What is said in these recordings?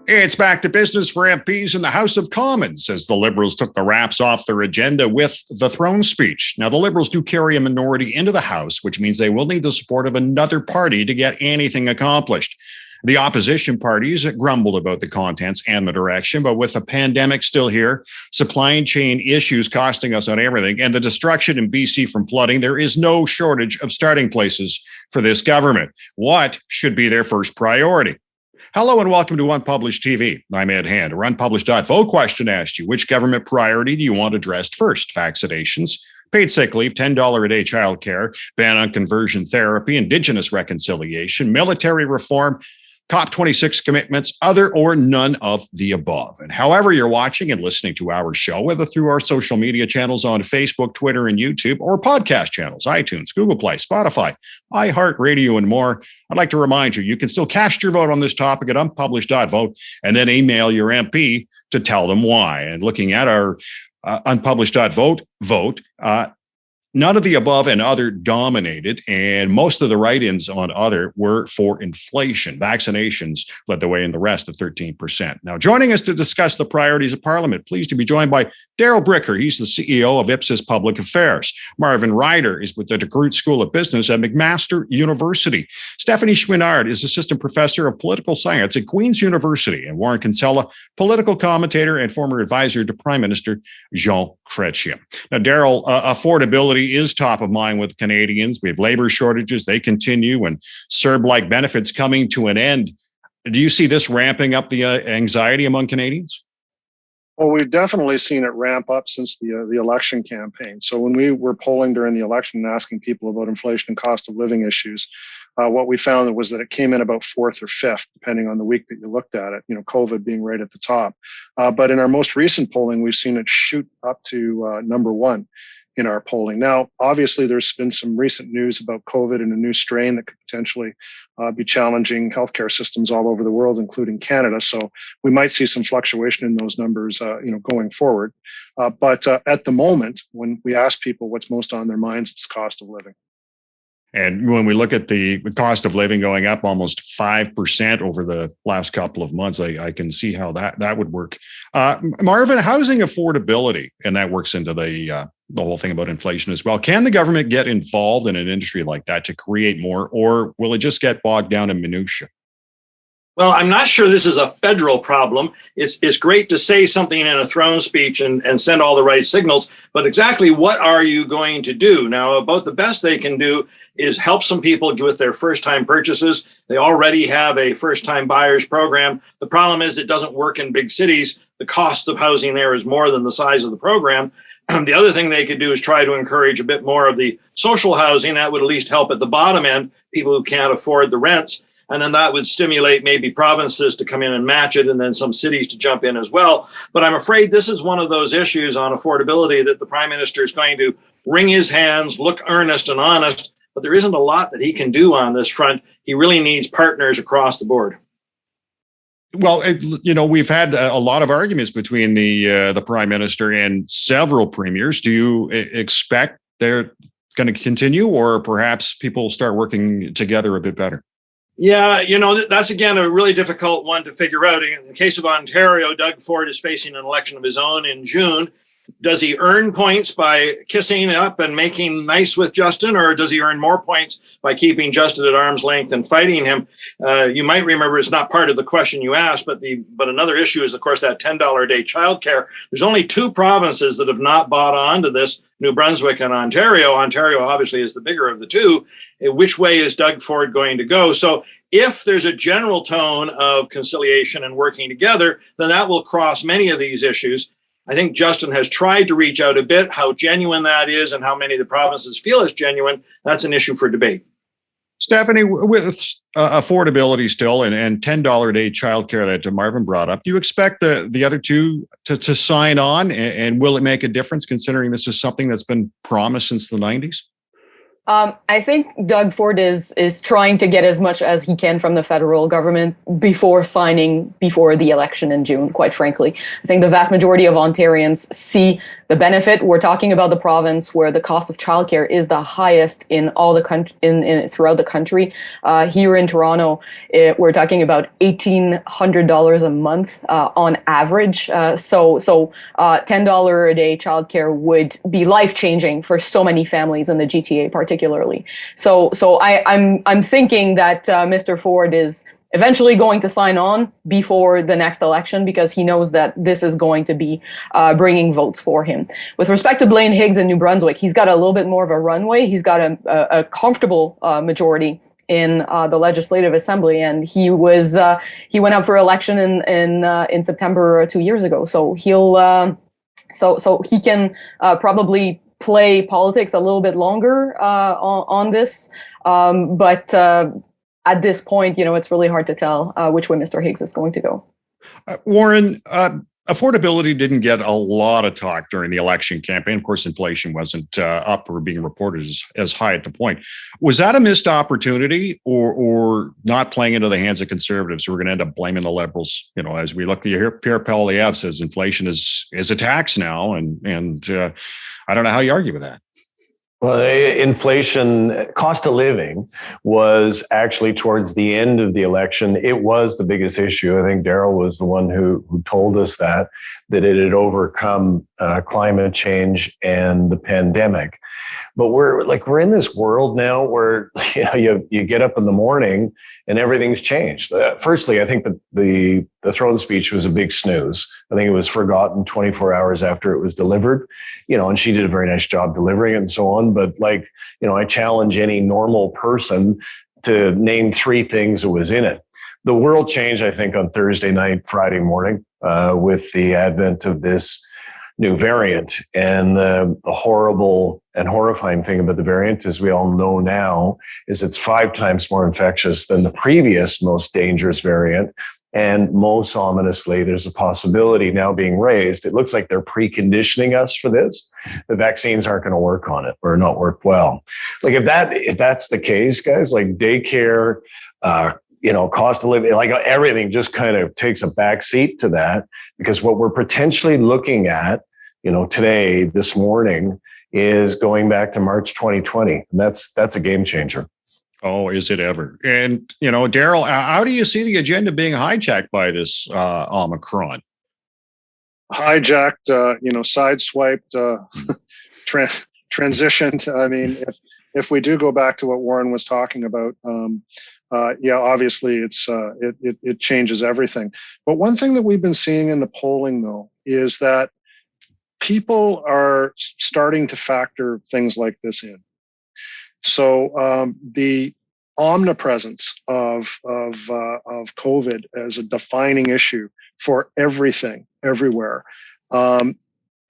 It's back to business for MPs in the House of Commons as the Liberals took the wraps off their agenda with the throne speech. Now, the Liberals do carry a minority into the House, which means they will need the support of another party to get anything accomplished. The opposition parties grumbled about the contents and the direction, but with the pandemic still here, supply chain issues costing us on everything, and the destruction in BC from flooding, there is no shortage of starting places for this government. What should be their first priority? Hello and welcome to Unpublished TV. I'm Ed Hand. Our Unpublished.vote question asked you, which government priority do you want addressed first? Vaccinations, paid sick leave, $10 a day childcare, ban on conversion therapy, Indigenous reconciliation, military reform, COP26 commitments, other or none of the above. And however you're watching and listening to our show, whether through our social media channels on Facebook, Twitter, and YouTube, or podcast channels, iTunes, Google Play, Spotify, iHeartRadio, and more, I'd like to remind you, you can still cast your vote on this topic at Unpublished.vote and then email your MP to tell them why. And looking at our Unpublished.vote vote, none of the above and other dominated, and most of the write-ins on other were for inflation. Vaccinations led the way in the rest of 13%. Now, joining us to discuss the priorities of Parliament, pleased to be joined by Daryl Bricker. He's the CEO of Ipsos Public Affairs. Marvin Ryder is with the DeGroote School of Business at McMaster University. Stephanie Chouinard is assistant professor of political science at Queen's University. And Warren Kinsella, political commentator and former advisor to Prime Minister Jean Chrétien. Now, Daryl, affordability is top of mind with Canadians. We have labor shortages. They continue, and CERB-like benefits coming to an end. Do you see this ramping up the anxiety among Canadians? Well, we've definitely seen it ramp up since the election campaign. So when we were polling during the election and asking people about inflation and cost of living issues, what we found was that it came in about fourth or fifth, depending on the week that you looked at it, COVID being right at the top. But in our most recent polling, we've seen it shoot up to number one in our polling. Now, obviously, there's been some recent news about COVID and a new strain that could potentially be challenging healthcare systems all over the world, including Canada. So we might see some fluctuation in those numbers, going forward. But at the moment, when we ask people what's most on their minds, it's cost of living. And when we look at the cost of living going up almost 5% over the last couple of months, I can see how that would work. Marvin, housing affordability, and that works into the whole thing about inflation as well. Can the government get involved in an industry like that to create more, or will it just get bogged down in minutia? Well, I'm not sure this is a federal problem. It's great to say something in a throne speech and send all the right signals, but exactly what are you going to do? Now, about the best they can do is help some people with their first-time purchases. They already have a first-time buyers program. The problem is it doesn't work in big cities. The cost of housing there is more than the size of the program. The other thing they could do is try to encourage a bit more of the social housing. That would at least help at the bottom end, people who can't afford the rents. And then that would stimulate maybe provinces to come in and match it, and then some cities to jump in as well. But I'm afraid this is one of those issues on affordability that the Prime Minister is going to wring his hands, look earnest and honest, but there isn't a lot that he can do on this front. He really needs partners across the board. Well, we've had a lot of arguments between the Prime Minister and several premiers. Do you expect they're going to continue, or perhaps people will start working together a bit better? Yeah, that's, again, a really difficult one to figure out. In the case of Ontario, Doug Ford is facing an election of his own in June. Does he earn points by kissing up and making nice with Justin, or does he earn more points by keeping Justin at arm's length and fighting him? You might remember it's not part of the question you asked, but another issue is, of course, that $10 a day childcare. There's only two provinces that have not bought on to this, New Brunswick and Ontario. Ontario obviously is the bigger of the two. Which way is Doug Ford going to go? So if there's a general tone of conciliation and working together, then that will cross many of these issues. I think Justin has tried to reach out a bit. How genuine that is and how many of the provinces feel it's genuine, that's an issue for debate. Stephanie, with affordability still and $10 a day childcare that Marvin brought up, do you expect the other two to sign on? And will it make a difference, considering this is something that's been promised since the 90s? I think Doug Ford is trying to get as much as he can from the federal government before signing before the election in June, quite frankly. I think the vast majority of Ontarians see the benefit. We're talking about the province where the cost of childcare is the highest in all the country, throughout the country. Here in Toronto, we're talking about $1,800 a month on average. So $10 a day childcare would be life-changing for so many families in the GTA, particularly. So I'm thinking that Mr. Ford is eventually going to sign on before the next election because he knows that this is going to be bringing votes for him. With respect to Blaine Higgs in New Brunswick, he's got a little bit more of a runway. He's got a comfortable majority in the Legislative Assembly, and he went up for election in September 2 years ago. So he can probably play politics a little bit longer on this, but at this point, it's really hard to tell which way Mr. Higgs is going to go. Warren, affordability didn't get a lot of talk during the election campaign. Of course, inflation wasn't up or being reported as high at the point. Was that a missed opportunity or not playing into the hands of Conservatives who are going to end up blaming the Liberals? As we look, you hear Pierre Poilievre says inflation is a tax now. And I don't know how you argue with that. Well, inflation, cost of living was actually towards the end of the election. It was the biggest issue. I think Daryl was the one who told us that it had overcome climate change and the pandemic. But we're in this world now where you get up in the morning and everything's changed. Firstly, I think that the throne speech was a big snooze. I think it was forgotten 24 hours after it was delivered, and she did a very nice job delivering it and so on. But I challenge any normal person to name three things that was in it. The world changed, I think, on Thursday night, Friday morning, with the advent of this new variant. And the horrible and horrifying thing about the variant, as we all know now, is it's 5 times more infectious than the previous most dangerous variant. And most ominously, there's a possibility now being raised. It looks like they're preconditioning us for this. The vaccines aren't going to work on it or not work well. If that's the case, guys, like daycare, cost of living, everything just kind of takes a back seat to that, because what we're potentially looking at, today, this morning, is going back to March 2020. And that's a game changer. Oh, is it ever? And, Daryl, how do you see the agenda being hijacked by this Omicron? Hijacked, sideswiped, transitioned. I mean, if we do go back to what Warren was talking about, obviously it changes everything. But one thing that we've been seeing in the polling, though, is that people are starting to factor things like this in. So the omnipresence of COVID as a defining issue for everything, everywhere,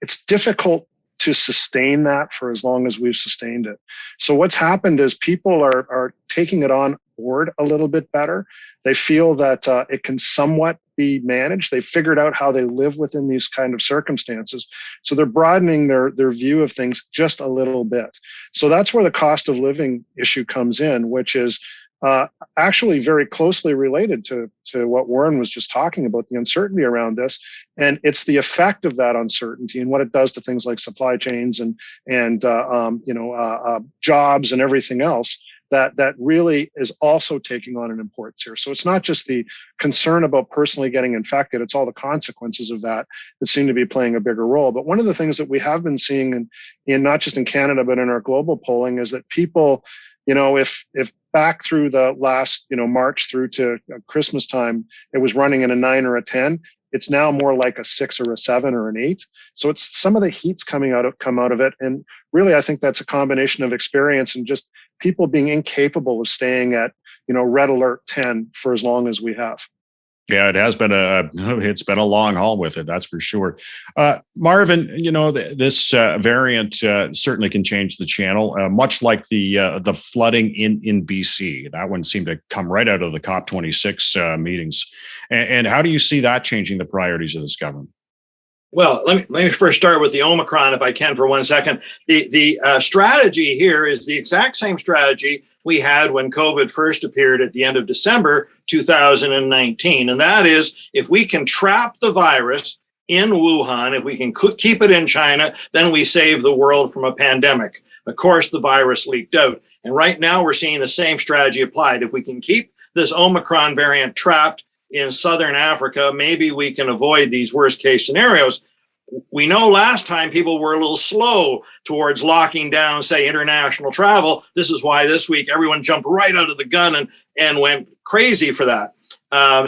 it's difficult to sustain that for as long as we've sustained it. So what's happened is people are taking it on board a little bit better. They feel that it can somewhat be managed. They figured out how they live within these kind of circumstances. So they're broadening their view of things just a little bit. So that's where the cost of living issue comes in, which is actually very closely related to what Warren was just talking about, the uncertainty around this. And it's the effect of that uncertainty and what it does to things like supply chains and jobs and everything else that really is also taking on an importance here. So it's not just the concern about personally getting infected, it's all the consequences of that seem to be playing a bigger role. But one of the things that we have been seeing in not just in Canada, but in our global polling is that people, if back through the last, March through to Christmas time, it was running in a 9 or a 10, it's now more like a 6 or a 7 or an 8. So it's some of the heat's come out of it. And really, I think that's a combination of experience and just people being incapable of staying at, red alert 10 for as long as we have. Yeah, it's been a long haul with it. That's for sure. Marvin, this variant certainly can change the channel, much like the flooding in BC. That one seemed to come right out of the COP26 meetings. And how do you see that changing the priorities of this government? Well, let me first start with the Omicron, if I can, for 1 second. The strategy here is the exact same strategy we had when COVID first appeared at the end of December 2019. And that is, if we can trap the virus in Wuhan, if we can keep it in China, then we save the world from a pandemic. Of course, the virus leaked out. And right now we're seeing the same strategy applied. If we can keep this Omicron variant trapped in Southern Africa, maybe we can avoid these worst case scenarios. We know last time people were a little slow towards locking down, say, international travel. This is why this week everyone jumped right out of the gun and went crazy for that.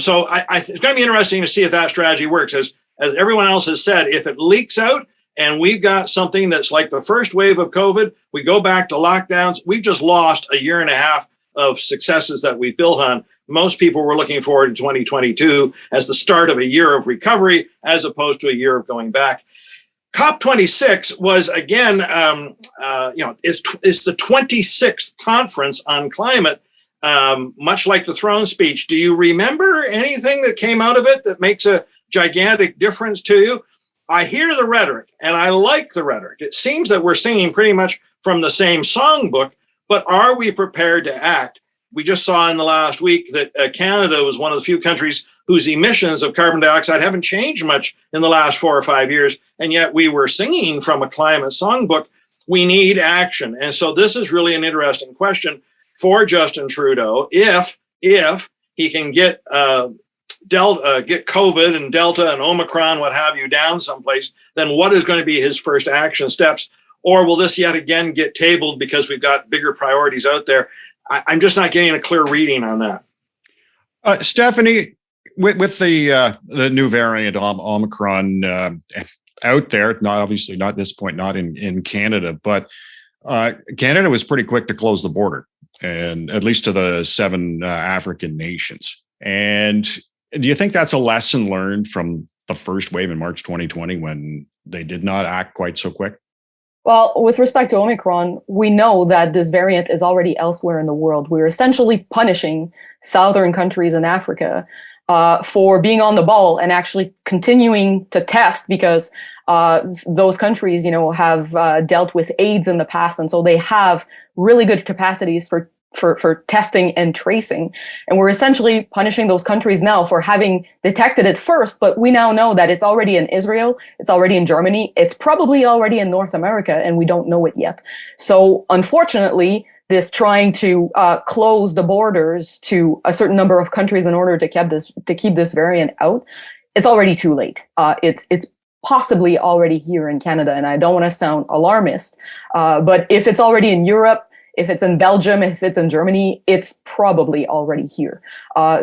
So it's going to be interesting to see if that strategy works. As everyone else has said, if it leaks out and we've got something that's like the first wave of COVID, we go back to lockdowns, we've just lost a year and a half of successes that we built on. Most people were looking forward to 2022 as the start of a year of recovery, as opposed to a year of going back. COP26 was, again, it's the 26th conference on climate, much like the throne speech. Do you remember anything that came out of it that makes a gigantic difference to you? I hear the rhetoric, and I like the rhetoric. It seems that we're singing pretty much from the same songbook, but are we prepared to act? We just saw in the last week that Canada was one of the few countries whose emissions of carbon dioxide haven't changed much in the last 4 or 5 years, and yet we were singing from a climate songbook. We need action. And so this is really an interesting question for Justin Trudeau. If he can get get COVID and Delta and Omicron, what have you, down someplace, then what is going to be his first action steps? Or will this yet again get tabled because we've got bigger priorities out there? I'm just not getting a clear reading on that. Stephanie, with the new variant Omicron out there, obviously not at this point, not in Canada, but Canada was pretty quick to close the border, and at least to the 7 African nations. And do you think that's a lesson learned from the first wave in March 2020 when they did not act quite so quick? Well, with respect to Omicron, we know that this variant is already elsewhere in the world. We're essentially punishing southern countries in Africa for being on the ball and actually continuing to test, because those countries, have dealt with AIDS in the past, and so they have really good capacities for testing and tracing. And we're essentially punishing those countries now for having detected it first, but we now know that it's already in Israel, it's already in Germany, it's probably already in North America, and we don't know it yet. So unfortunately, this trying to close the borders to a certain number of countries in order to keep this variant out, it's already too late. It's possibly already here in Canada, and I don't want to sound alarmist, but if it's already in Europe, if it's in Belgium, if it's in Germany, it's probably already here.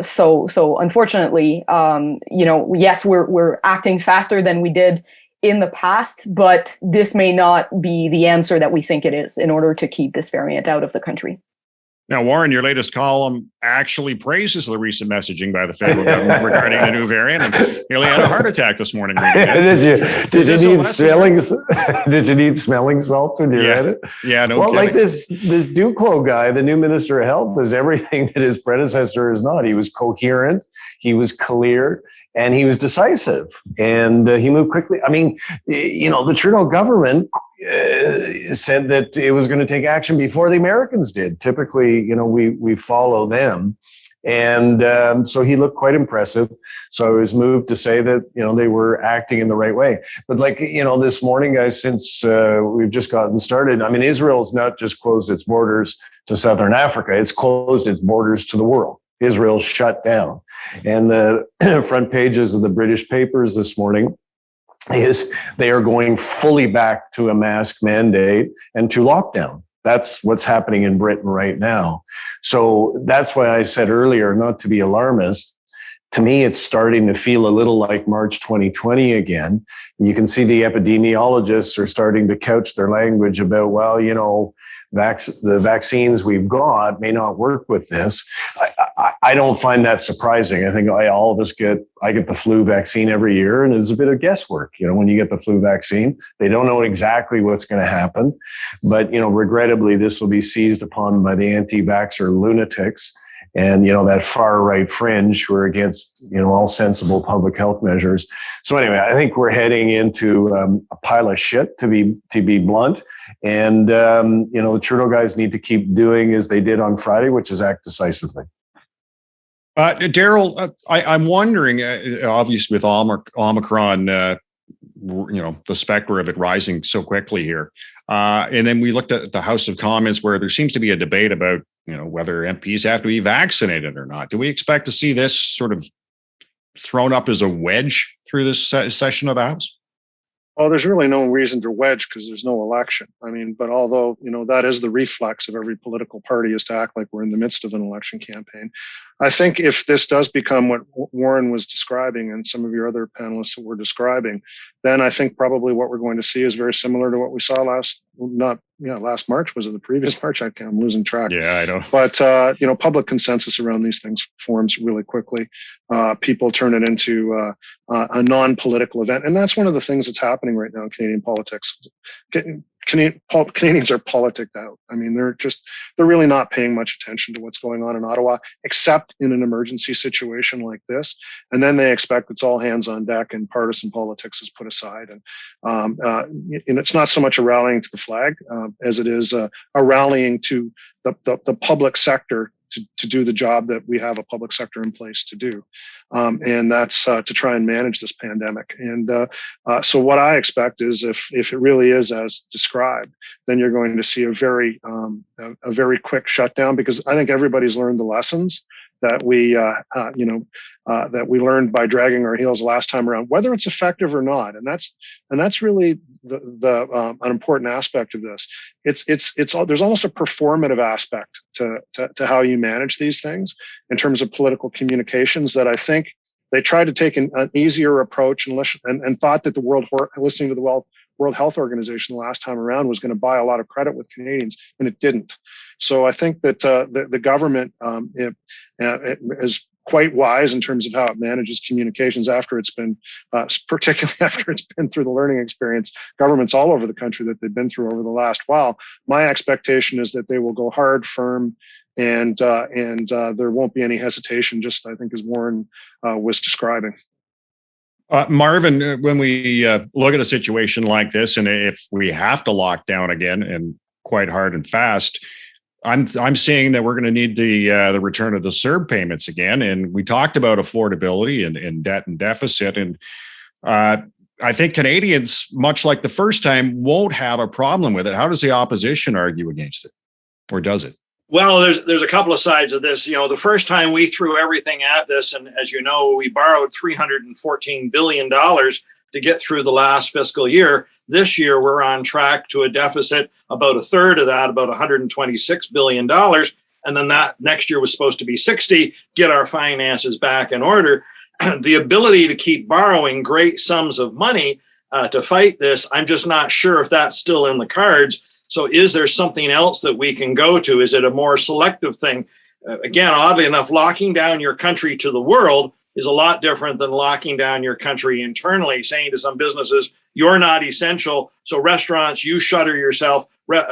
So unfortunately, yes, we're acting faster than we did in the past, but this may not be the answer that we think it is in order to keep this variant out of the country. Now, Warren, your latest column actually praises the recent messaging by the federal government regarding the new variant, and nearly had a heart attack this morning. Did you need smelling salts when you read it? Yeah, no well, kidding. Like this Duclos guy, the new Minister of Health, is everything that his predecessor is not. He was coherent, he was clear, and he was decisive, and he moved quickly. I mean, the Trudeau government said that it was going to take action before the Americans did. Typically, we follow them. And so he looked quite impressive. So I was moved to say that, they were acting in the right way. But this morning, guys, since we've just gotten started, I mean, Israel's not just closed its borders to Southern Africa, it's closed its borders to the world. Israel's shut down. And the front pages of the British papers this morning is they are going fully back to a mask mandate and to lockdown. That's what's happening in Britain right now. So that's why I said earlier, not to be alarmist. To me, it's starting to feel a little like March 2020 again. You can see the epidemiologists are starting to couch their language about, the vaccines we've got may not work with this. I don't find that surprising. I think all of us I get the flu vaccine every year, and it's a bit of guesswork. When you get the flu vaccine, they don't know exactly what's going to happen. But, regrettably, this will be seized upon by the anti-vaxxer lunatics. and that far right fringe who are against all sensible public health measures. So anyway, I think we're heading into a pile of shit, to be blunt. And the Trudeau guys need to keep doing as they did on Friday, which is act decisively. Daryl, I'm wondering, obviously with Omicron, the specter of it rising so quickly here. And then we looked at the House of Commons, where there seems to be a debate about, whether MPs have to be vaccinated or not. Do we expect to see this sort of thrown up as a wedge through this session of the House? Well, there's really no reason to wedge because there's no election. But although, that is the reflex of every political party, is to act like we're in the midst of an election campaign. I think if this does become what Warren was describing and some of your other panelists were describing, then I think probably what we're going to see is very similar to what we saw last March. Was it the previous March? I'm losing track. Yeah, I know. But, public consensus around these things forms really quickly. People turn it into a non-political event. And that's one of the things that's happening right now in Canadian politics. Canadians are politicked out. They're really not paying much attention to what's going on in Ottawa, except in an emergency situation like this. And then they expect it's all hands on deck and partisan politics is put aside. And it's not so much a rallying to the flag as it is a rallying to the public sector to do the job that we have a public sector in place to do. And that's to try and manage this pandemic. And so what I expect is if it really is as described, then you're going to see a very quick shutdown, because I think everybody's learned the lessons that we learned by dragging our heels last time around, whether it's effective or not. And that's really an important aspect of this. There's almost a performative aspect to how you manage these things in terms of political communications, that I think they tried to take an easier approach and thought that listening to the World Health Organization the last time around was going to buy a lot of credit with Canadians, and it didn't. So I think that the government is quite wise in terms of how it manages communications after it's been, particularly after it's been through the learning experience, governments all over the country that they've been through over the last while. My expectation is that they will go hard, firm, and there won't be any hesitation, just I think as Warren was describing. Marvin, when we look at a situation like this, and if we have to lock down again and quite hard and fast, I'm seeing that we're going to need the return of the CERB payments again. And we talked about affordability and debt and deficit. And I think Canadians, much like the first time, won't have a problem with it. How does the opposition argue against it? Or does it? Well, there's a couple of sides of this. The first time we threw everything at this, and as you know, we borrowed $314 billion to get through the last fiscal year. This year, we're on track to a deficit about a third of that, about $126 billion. And then that next year was supposed to be 60, get our finances back in order. The ability to keep borrowing great sums of money to fight this, I'm just not sure if that's still in the cards. So is there something else that we can go to? Is it a more selective thing? Again, oddly enough, locking down your country to the world is a lot different than locking down your country internally, saying to some businesses, you're not essential. So restaurants, you shutter yourself.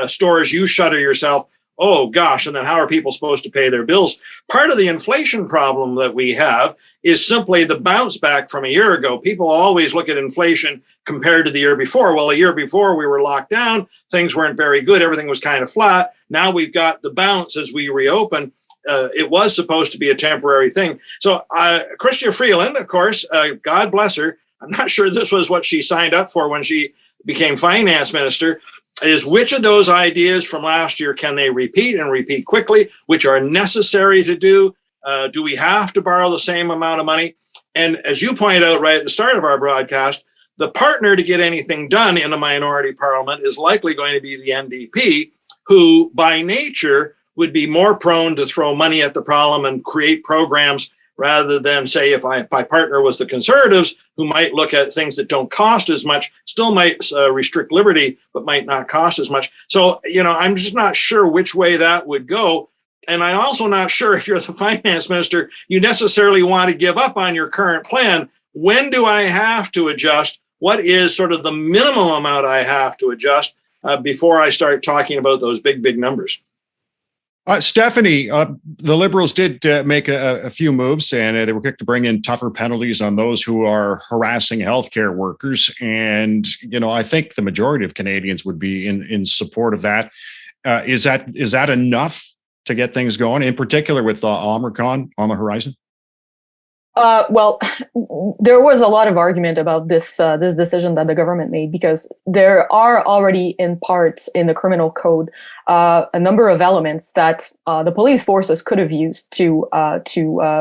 Stores, you shutter yourself. Oh, gosh. And then how are people supposed to pay their bills? Part of the inflation problem that we have is simply the bounce back from a year ago. People always look at inflation compared to the year before. Well, a year before we were locked down. Things weren't very good. Everything was kind of flat. Now we've got the bounce as we reopen. It was supposed to be a temporary thing. So Chrystia Freeland, of course, God bless her. I'm not sure this was what she signed up for when she became finance minister, is which of those ideas from last year can they repeat and repeat quickly, which are necessary to do? Do we have to borrow the same amount of money? And as you pointed out right at the start of our broadcast, the partner to get anything done in a minority parliament is likely going to be the NDP, who by nature would be more prone to throw money at the problem and create programs rather than, say, if my partner was the Conservatives, who might look at things that don't cost as much, still might restrict liberty, but might not cost as much. So, I'm just not sure which way that would go. And I'm also not sure if you're the finance minister, you necessarily want to give up on your current plan. When do I have to adjust? What is sort of the minimum amount I have to adjust before I start talking about those big, big numbers? Stephanie, the Liberals did make a few moves, and they were quick to bring in tougher penalties on those who are harassing healthcare workers. And, I think the majority of Canadians would be in support of that. Is that enough to get things going, in particular with Omicron on the horizon? Well, there was a lot of argument about this decision that the government made, because there are already in parts in the criminal code a number of elements that the police forces could have used to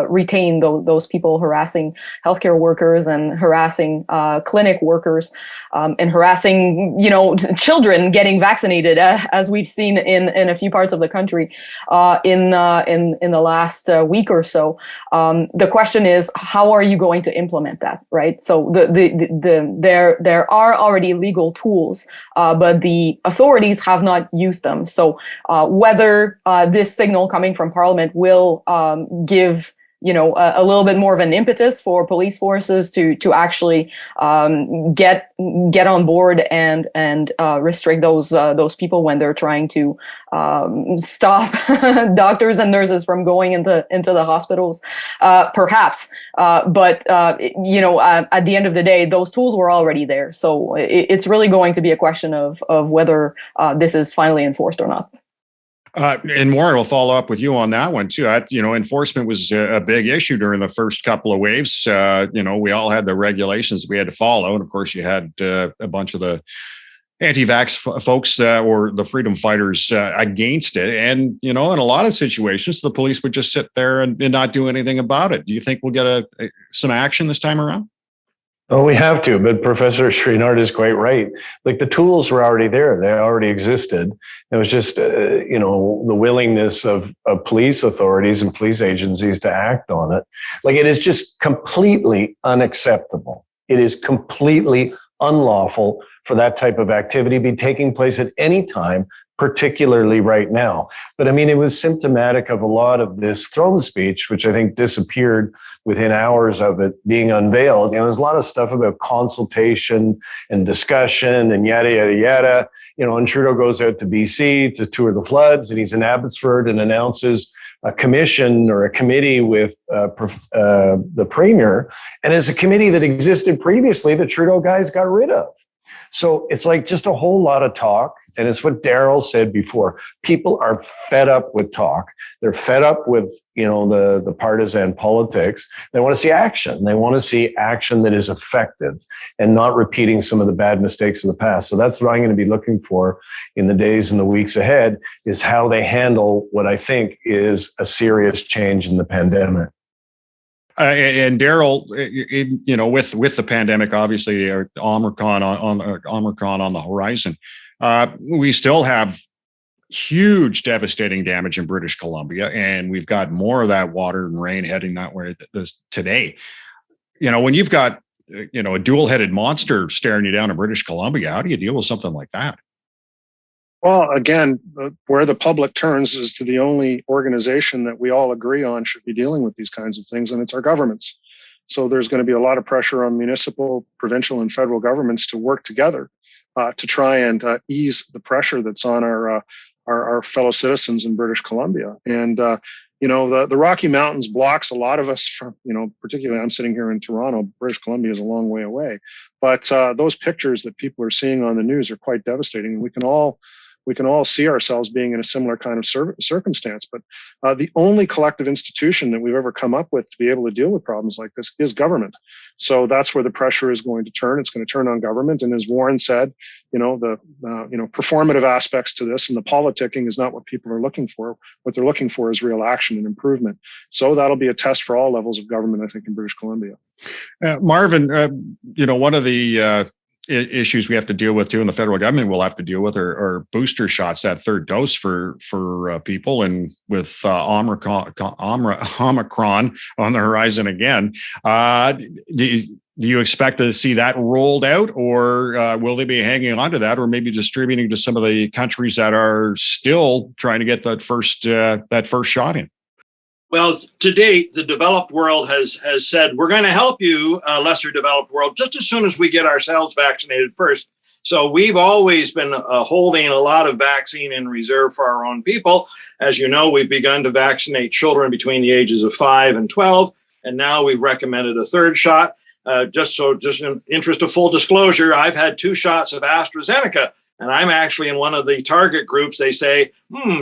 retain those people harassing healthcare workers and harassing clinic workers and harassing children getting vaccinated, as we've seen in a few parts of the country in the last week or so. The question is, how are you going to implement that, right? So there are already legal tools, but the authorities have not used them. So whether this signal coming from Parliament will give a little bit more of an impetus for police forces to actually get on board and restrict those people when they're trying to stop doctors and nurses from going into the hospitals, perhaps. But at the end of the day, those tools were already there. So it's really going to be a question of whether this is finally enforced or not. And Warren will follow up with you on that one too. Enforcement was a big issue during the first couple of waves. We all had the regulations we had to follow, and of course, you had a bunch of the anti-vax folks or the freedom fighters against it. And in a lot of situations, the police would just sit there and not do anything about it. Do you think we'll get some action this time around? Oh, we have to, but Professor Sreenard is quite right. Like, the tools were already there; they already existed. It was just, the willingness of police authorities and police agencies to act on it. Like, it is just completely unacceptable. It is completely unlawful for that type of activity to be taking place at any time, particularly right now. But I mean, it was symptomatic of a lot of this throne speech, which I think disappeared within hours of it being unveiled. There's a lot of stuff about consultation and discussion and yada, yada, yada. And Trudeau goes out to BC to tour the floods, and he's in Abbotsford and announces a commission or a committee with the premier. And it's a committee that existed previously that Trudeau guys got rid of. So it's like just a whole lot of talk. And it's what Daryl said before. People are fed up with talk. They're fed up with, the partisan politics. They want to see action. They want to see action that is effective and not repeating some of the bad mistakes of the past. So that's what I'm going to be looking for in the days and the weeks ahead, is how they handle what I think is a serious change in the pandemic. And Daryl, with the pandemic, obviously, Omicron on the horizon, we still have huge, devastating damage in British Columbia, and we've got more of that water and rain heading that way today. When you've got a dual-headed monster staring you down in British Columbia, how do you deal with something like that? Well, again, where the public turns is to the only organization that we all agree on should be dealing with these kinds of things, and it's our governments. So there's going to be a lot of pressure on municipal, provincial, and federal governments to work together to try and ease the pressure that's on our fellow citizens in British Columbia. And the Rocky Mountains blocks a lot of us from, particularly I'm sitting here in Toronto. British Columbia is a long way away, but those pictures that people are seeing on the news are quite devastating. And we can all see ourselves being in a similar kind of circumstance. But the only collective institution that we've ever come up with to be able to deal with problems like this is government. So that's where the pressure is going to turn. It's going to turn on government. And as Warren said, the performative aspects to this and the politicking is not what people are looking for. What they're looking for is real action and improvement. So that'll be a test for all levels of government, I think, in British Columbia. Marvin, one of the issues we have to deal with too, and the federal government will have to deal with are booster shots, that third dose for people, and with Omicron on the horizon again. Do you expect to see that rolled out, or will they be hanging on to that, or maybe distributing to some of the countries that are still trying to get that first shot in? Well, to date, the developed world has said, we're going to help you, lesser developed world, just as soon as we get ourselves vaccinated first. So we've always been holding a lot of vaccine in reserve for our own people. As you know, we've begun to vaccinate children between the ages of 5 and 12, and now we've recommended a third shot. Just in the interest of full disclosure, I've had 2 shots of AstraZeneca, and I'm actually in one of the target groups. They say,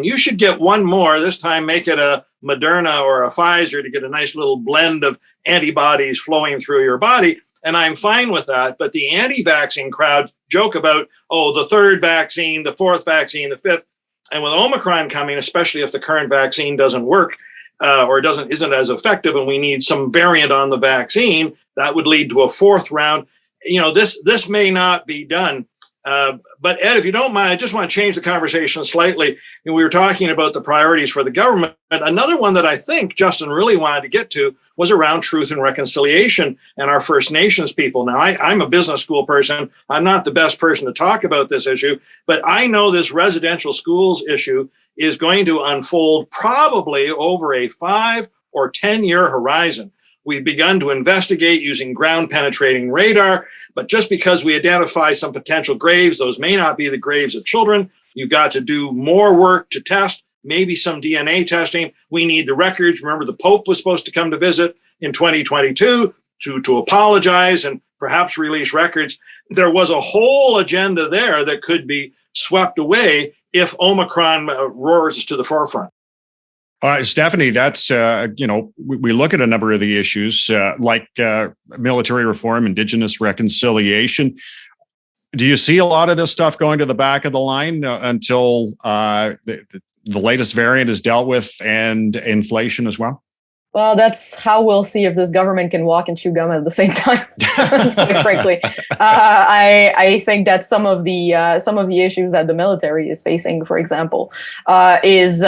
you should get one more. This time, make it a Moderna or a Pfizer to get a nice little blend of antibodies flowing through your body. And I'm fine with that. But the anti-vaccine crowd joke about, the third vaccine, the fourth vaccine, the fifth. And with Omicron coming, especially if the current vaccine doesn't work or isn't as effective and we need some variant on the vaccine, that would lead to a 4th round. This may not be done. But Ed, if you don't mind, I just want to change the conversation slightly. We were talking about the priorities for the government. Another one that I think Justin really wanted to get to was around truth and reconciliation and our First Nations people. Now, I'm a business school person. I'm not the best person to talk about this issue, but I know this residential schools issue is going to unfold probably over a 5 or 10-year horizon. We've begun to investigate using ground penetrating radar, but just because we identify some potential graves, those may not be the graves of children. You've got to do more work to test, maybe some DNA testing. We need the records. Remember, the Pope was supposed to come to visit in 2022 to apologize and perhaps release records. There was a whole agenda there that could be swept away if Omicron roars to the forefront. Stephanie, that's, we look at a number of the issues like military reform, Indigenous reconciliation. Do you see a lot of this stuff going to the back of the line until the latest variant is dealt with and inflation as well? Well, that's how we'll see if this government can walk and chew gum at the same time. Quite frankly, I think that some of the issues that the military is facing, for example, is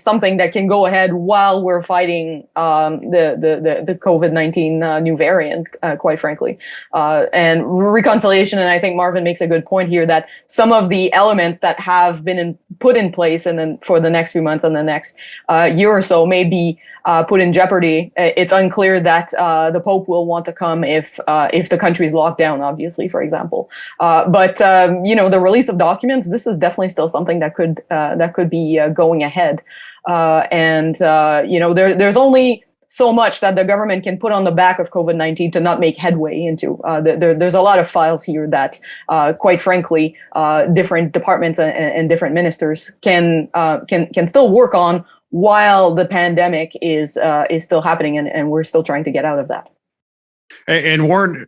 something that can go ahead while we're fighting the COVID-19 new variant. Quite frankly, and reconciliation. And I think Marvin makes a good point here that some of the elements that have been put in place, and then for the next few months and the next year or so, may be put in jeopardy. It's unclear that the Pope will want to come if the country's locked down, obviously, for example. But the release of documents, this is definitely still something that could be going ahead. There's only so much that the government can put on the back of COVID-19 to not make headway into. There's a lot of files here that, quite frankly, different departments and different ministers can still work on while the pandemic is still happening, and we're still trying to get out of that. And Warren,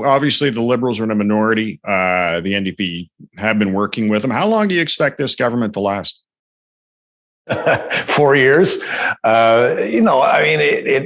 obviously the Liberals are in a minority. The NDP have been working with them. How long do you expect this government to last? 4 years.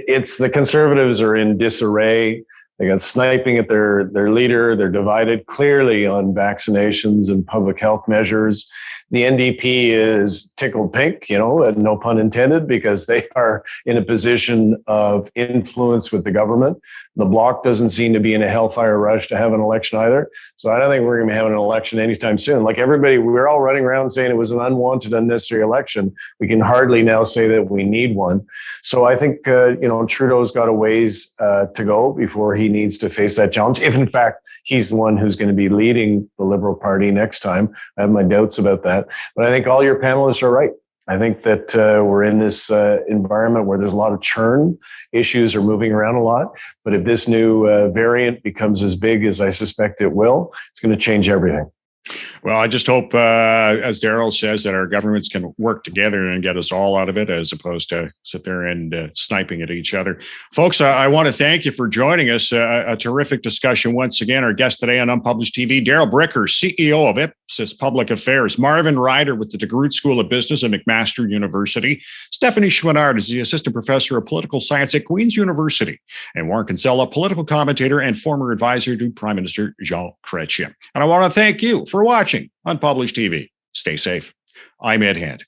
It's the Conservatives are in disarray. They got sniping at their leader. They're divided clearly on vaccinations and public health measures. The NDP is tickled pink, no pun intended, because they are in a position of influence with the government. The Bloc doesn't seem to be in a hellfire rush to have an election either. So I don't think we're going to be having an election anytime soon. Like everybody, we're all running around saying it was an unwanted, unnecessary election. We can hardly now say that we need one. So I think, Trudeau's got a ways to go before he needs to face that challenge. If in fact, he's the one who's going to be leading the Liberal Party next time. I have my doubts about that. But I think all your panelists are right. I think that we're in this environment where there's a lot of churn. Issues are moving around a lot. But if this new variant becomes as big as I suspect it will, it's going to change everything. Well, I just hope, as Daryl says, that our governments can work together and get us all out of it, as opposed to sit there and sniping at each other. Folks, I want to thank you for joining us. A terrific discussion once again. Our guest today on Unpublished TV, Daryl Bricker, CEO of Ipsos Public Affairs, Marvin Ryder with the DeGroote School of Business at McMaster University, Stephanie Chouinard is the Assistant Professor of Political Science at Queen's University, and Warren Kinsella, political commentator and former advisor to Prime Minister Jean Chrétien. And I want to thank you for watching Unpublished TV. Stay safe. I'm Ed Hand.